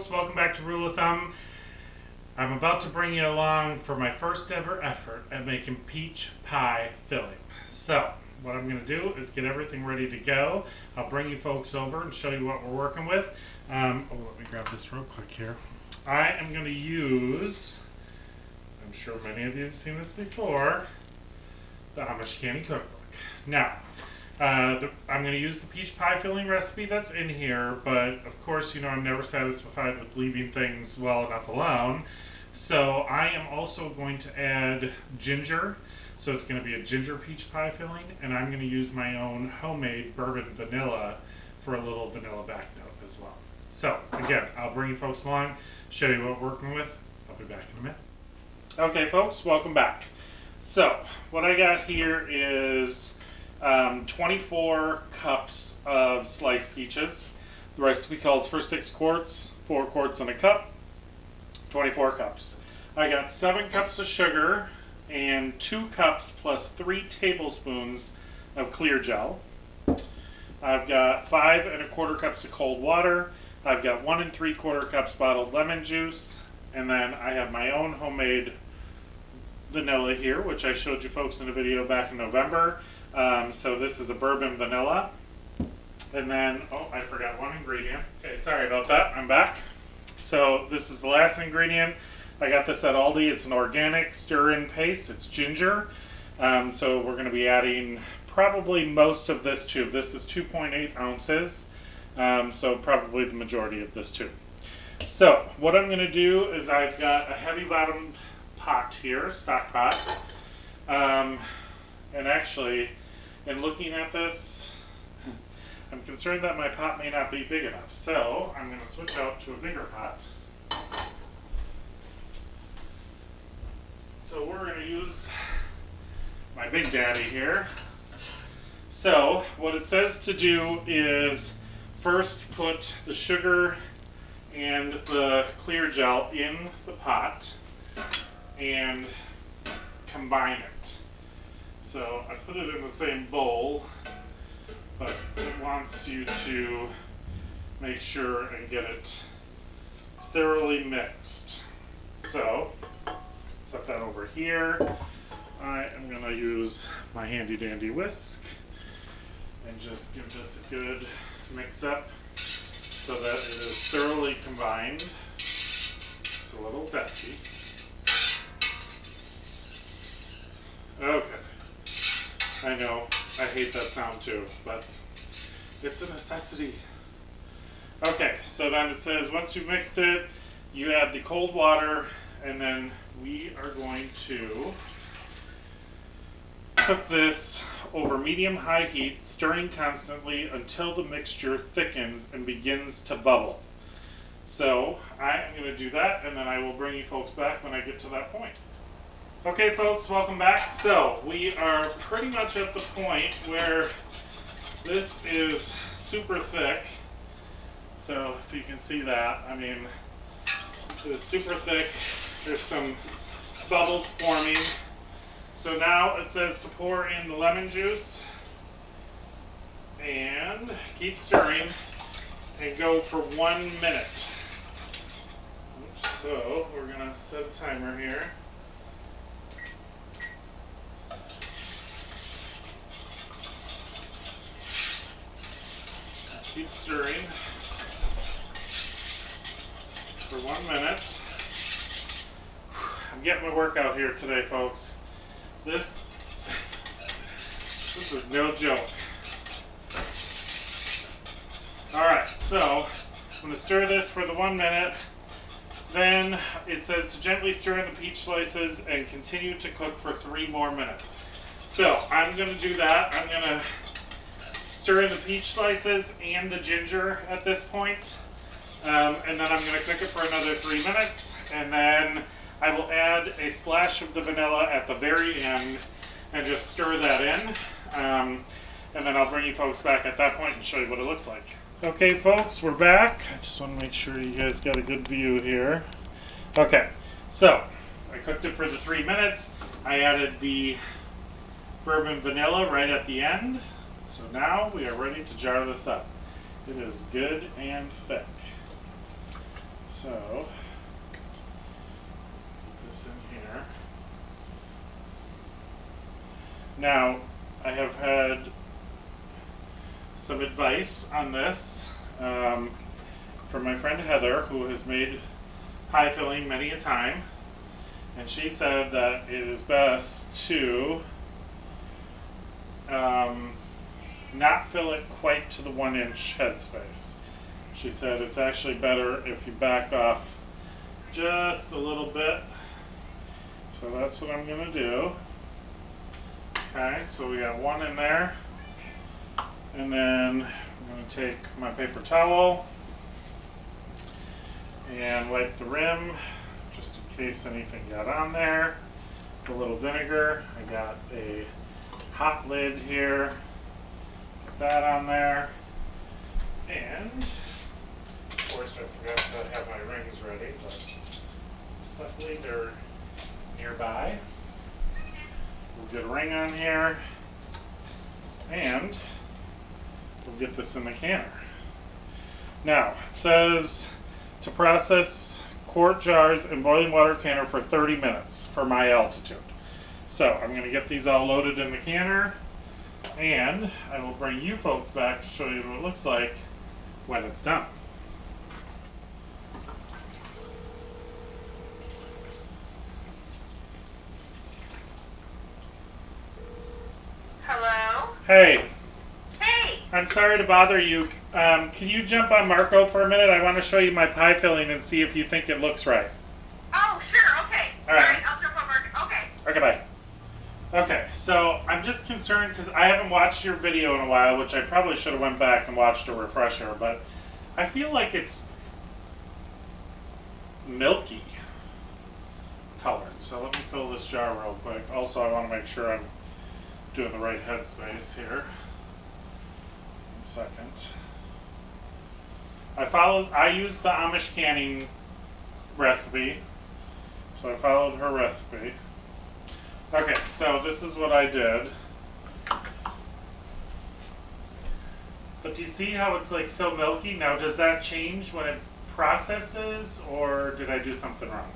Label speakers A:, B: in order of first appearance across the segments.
A: folks, welcome back to Rule of Thumb. I'm about to bring you along for my first ever effort at making peach pie filling. So, what I'm going to do is get everything ready to go. I'll bring you folks over and show you what we're working with. Let me grab this real quick here. I am going to use, I'm sure many of you have seen this before, the Amish Candy Cookbook. Now, I'm going to use the peach pie filling recipe that's in here, but of course, I'm never satisfied with leaving things well enough alone. So I am also going to add ginger. So it's going to be a ginger peach pie filling, and I'm going to use my own homemade bourbon vanilla for a little vanilla back note as well. So again, I'll bring you folks along, show you what we're working with. I'll be back in a minute. Okay folks, welcome back. So what I got here is 24 cups of sliced peaches. The recipe calls for 6 quarts, 4 quarts in a cup, 24 cups. I got 7 cups of sugar and 2 cups plus 3 tablespoons of clear gel. I've got 5 1/4 cups of cold water. I've got 1 3/4 cups bottled lemon juice, and then I have my own homemade vanilla here, which I showed you folks in a video back in November. So this is a bourbon vanilla. And then, oh, I forgot one ingredient. Okay, sorry about that. I'm back. So this is the last ingredient. I got this at Aldi. It's an organic stir-in paste. It's ginger. So we're going to be adding probably most of this tube. This is 2.8 ounces. So probably the majority of this tube. So what I'm going to do is I've got a heavy bottom pot here, stock pot. And actually, in looking at this, I'm concerned that my pot may not be big enough. So I'm going to switch out to a bigger pot. So we're going to use my Big Daddy here. So what it says to do is first put the sugar and the clear gel in the pot and combine it. So I put it in the same bowl, but it wants you to make sure and get it thoroughly mixed. So set that over here. I am going to use my handy dandy whisk and just give this a good mix up so that it is thoroughly combined. It's a little dusty. Okay. I know, I hate that sound too, but it's a necessity. Okay, so then it says once you've mixed it, you add the cold water, and then we are going to cook this over medium-high heat, stirring constantly until the mixture thickens and begins to bubble. So I am going to do that, and then I will bring you folks back when I get to that point. Okay folks, welcome back. So we are pretty much at the point where this is super thick. So if you can see that, I mean, it is super thick. There's some bubbles forming. So now it says to pour in the lemon juice and keep stirring and go for 1 minute. So we're going to set a timer here. Keep stirring for 1 minute. I'm getting my workout here today, folks. This is no joke. Alright, so I'm going to stir this for the 1 minute. Then it says to gently stir in the peach slices and continue to cook for 3 more minutes. So I'm going to do that. I'm going to stir in the peach slices and the ginger at this point. And then I'm going to cook it for another 3 minutes. And then I will add a splash of the vanilla at the very end and just stir that in. And then I'll bring you folks back at that point and show you what it looks like. Okay folks, we're back. I just want to make sure you guys got a good view here. Okay, so I cooked it for the 3 minutes. I added the bourbon vanilla right at the end. So now we are ready to jar this up. It is good and thick. So, put this in here. Now, I have had some advice on this from my friend Heather, who has made pie filling many a time, and she said that it is best to not fill it quite to the 1-inch headspace. She said it's actually better if you back off just a little bit. So that's what I'm going to do. Okay, so we got one in there. And then I'm going to take my paper towel and wipe the rim just in case anything got on there. With a little vinegar. I got a hot lid here. Get that on there. And of course I forgot to have my rings ready, but luckily they're nearby. We'll get a ring on here, and we'll get this in the canner. Now, it says to process quart jars in boiling water canner for 30 minutes for my altitude. So I'm going to get these all loaded in the canner, and I will bring you folks back to show you what it looks like when it's done.
B: Hello?
A: Hey.
B: Hey!
A: I'm sorry to bother you. Can you jump on Marco for a minute? I want to show you my pie filling and see if you think it looks right.
B: Oh, sure, okay.
A: All right.
B: I'll jump over. Okay.
A: Okay, bye. Okay, so I'm just concerned because I haven't watched your video in a while, which I probably should have went back and watched a refresher, but I feel like it's milky colored. So let me fill this jar real quick. Also, I want to make sure I'm doing the right headspace here. 1 second. I used the Amish canning recipe, so I followed her recipe. Okay, so this is what I did. But do you see how it's like so milky? Now, does that change when it processes, or did I do something wrong?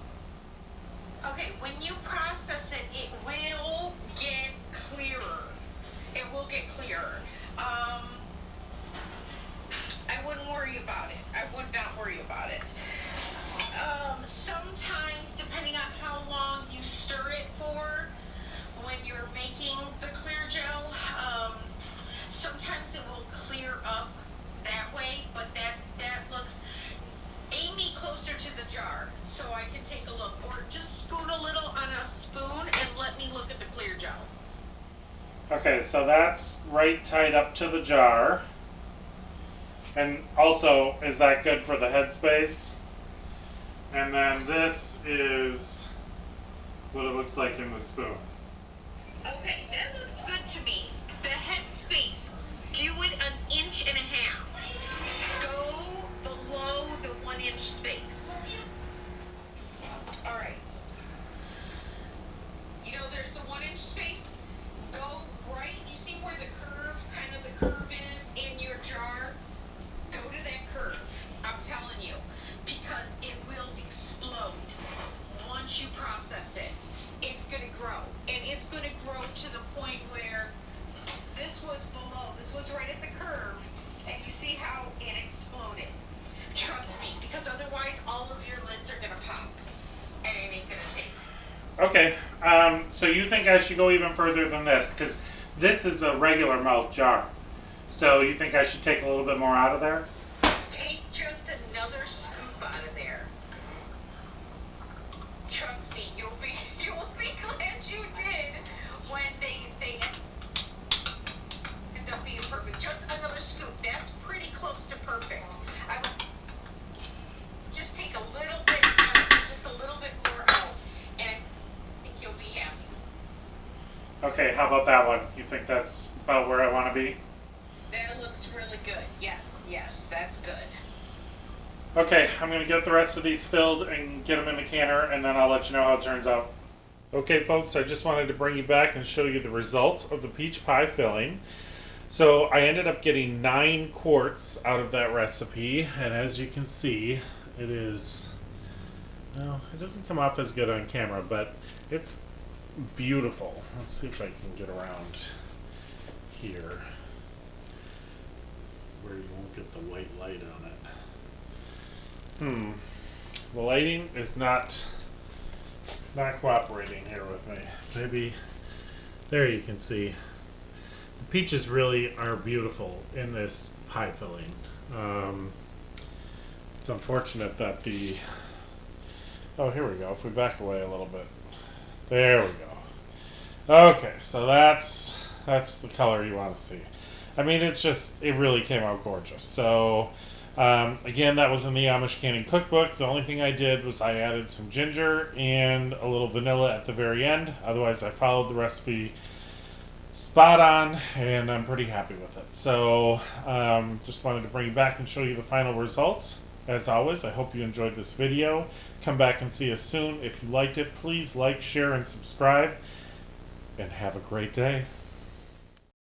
B: Okay, when you process it, it will get clearer. It will get clearer. I wouldn't worry about it. I would not worry about it. Sometimes, depending on how long you stir it for, when you're making the clear gel, sometimes it will clear up that way, but that looks... Aim me closer to the jar so I can take a look, or just spoon a little on a spoon and let me look at the clear gel.
A: Okay, so that's right tight up to the jar. And also, is that good for the headspace? And then this is what it looks like in the spoon.
B: Okay, that looks good to me. The headspace, do it 1.5 inches. Go below the 1-inch space. All right. You know, there's the 1-inch space. Go right. You see where the curve is in your jar? Go to that curve. I'm telling you, because it will explode once you process it. It's going to grow, and it's going to grow to the point where this was below. This was right at the curve, and you see how it exploded. Trust me, because otherwise all of your lids are going to pop, and it ain't going to take.
A: Okay, so you think I should go even further than this? Because this is a regular mouth jar. So you think I should take a little bit more out of there?
B: Take just another scoop out of there. Trust me, you'll be glad you did when they end up being perfect. Just another scoop. That's pretty close to perfect. I would just take a little bit out, just a little bit more out, and I think you'll be happy.
A: Okay, how about that one? You think that's about where I want to be?
B: That looks really good. Yes, that's good.
A: Okay, I'm going to get the rest of these filled and get them in the canner, and then I'll let you know how it turns out. Okay, folks, I just wanted to bring you back and show you the results of the peach pie filling. So I ended up getting 9 quarts out of that recipe, and as you can see, it is Well, it doesn't come off as good on camera, but it's beautiful. Let's see if I can get around here where you won't get the white light on it. The lighting is not cooperating here with me. Maybe there you can see. The peaches really are beautiful in this pie filling. It's unfortunate that the... Oh, here we go. If we back away a little bit. There we go. Okay, so that's the color you want to see. I mean, it really came out gorgeous. So, again, that was in the Amish Canning Cookbook. The only thing I did was I added some ginger and a little vanilla at the very end. Otherwise, I followed the recipe spot on, and I'm pretty happy with it. So, just wanted to bring you back and show you the final results. As always, I hope you enjoyed this video. Come back and see us soon. If you liked it, please like, share, and subscribe. And have a great day.